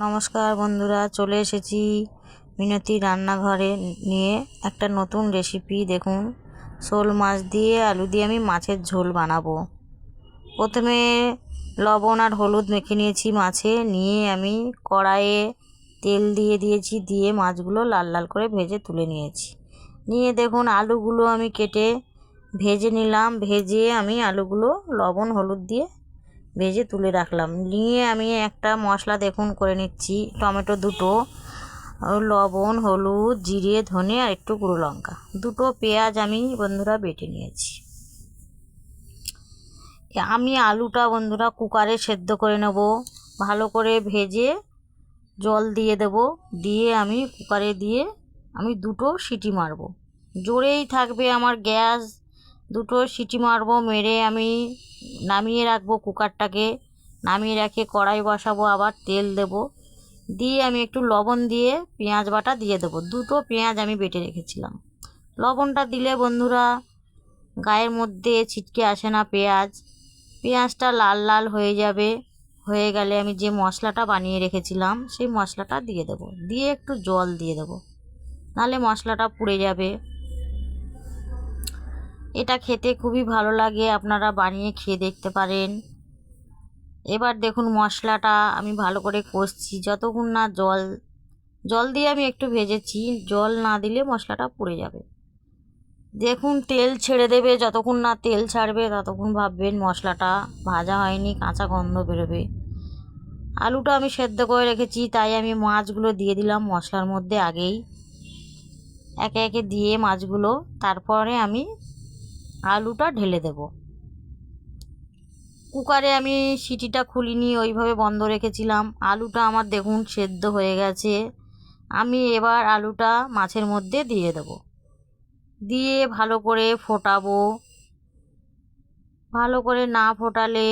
নমস্কার বন্ধুরা, চলে এসেছি মিনতি রান্নাঘরে নিয়ে একটা নতুন রেসিপি। দেখুন, শোল মাছ দিয়ে আলু দিয়ে আমি মাছের ঝোল বানাবো। প্রথমে লবণ আর হলুদ মেখে নিয়েছি মাছে, নিয়ে আমি কড়াইয়ে তেল দিয়ে দিয়েছি, দিয়ে মাছগুলো লাল লাল করে ভেজে তুলে নিয়েছি। নিয়ে দেখুন, আলুগুলো আমি কেটে ভেজে নিলাম। ভেজে আমি আলুগুলো লবণ হলুদ দিয়ে ভেজে তুলে রাখলাম। নিয়ে আমি একটা মশলা দেখুন করে নিচ্ছি। টমেটো দুটো, লবণ হলুদ জিরে ধনে আর একটু গুঁড়ো লঙ্কা, দুটো পেঁয়াজ আমি বন্ধুরা বেটে নিয়েছি। আমি আলুটা বন্ধুরা কুকারে সেদ্ধ করে নেব। ভালো করে ভেজে জল দিয়ে দেব, দিয়ে আমি কুকারে দিয়ে আমি দুটো সিটি মারব। জোরেই থাকবে আমার গ্যাস, দুটো সিটি মারবো। মেরে আমি নামিয়ে রাখবো কুকারটাকে। নামিয়ে রেখে কড়াই বসাবো, আবার তেল দেব, দিয়ে আমি একটু লবণ দিয়ে পেঁয়াজ বাটা দিয়ে দেবো। দুটো পেঁয়াজ আমি বেটে রেখেছিলাম। লবণটা দিলে বন্ধুরা গায়ের মধ্যে ছিটকে আসে না পেঁয়াজটা লাল লাল হয়ে যাবে। হয়ে গেলে আমি যে মশলাটা বানিয়ে রেখেছিলাম সেই মশলাটা দিয়ে দেবো, দিয়ে একটু জল দিয়ে দেবো, নাহলে মশলাটা পুড়ে যাবে। এটা খেতে খুবই ভালো লাগে, আপনারা বানিয়ে খেয়ে দেখতে পারেন। এবার দেখুন, মশলাটা আমি ভালো করে কষছি যতক্ষণ না জল দিয়ে আমি একটু ভেজেছি। জল না দিলে মশলাটা পুড়ে যাবে। দেখুন, তেল ছেড়ে দেবে, যতক্ষণ না তেল ছাড়বে ততক্ষণ ভাববেন মশলাটা ভাজা হয়নি, কাঁচা গন্ধ বেরোবে। আলুটা আমি সেদ্ধ করে রেখেছি, তাই আমি মাছগুলো দিয়ে দিলাম মশলার মধ্যে আগেই, একে একে দিয়ে মাছগুলো, তারপরে আমি আলুটা ঢেলে দেব। কুকারে আমি সিটিটা খুলিনি, ওইভাবে বন্ধ রেখেছিলাম। আলুটা আমার দেখুন সেদ্ধ হয়ে গেছে। আমি এবার আলুটা মাছের মধ্যে দিয়ে দেব, দিয়ে ভালো করে ফোটাবো। ভালো করে না ফোটালে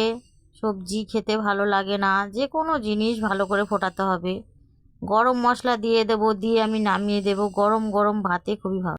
সবজি খেতে ভালো লাগে না, যে কোনো জিনিস ভালো করে ফোটাতে হবে। গরম মশলা দিয়ে দেব, দিয়ে আমি নামিয়ে দেব। গরম গরম ভাতে খুবই ভালো।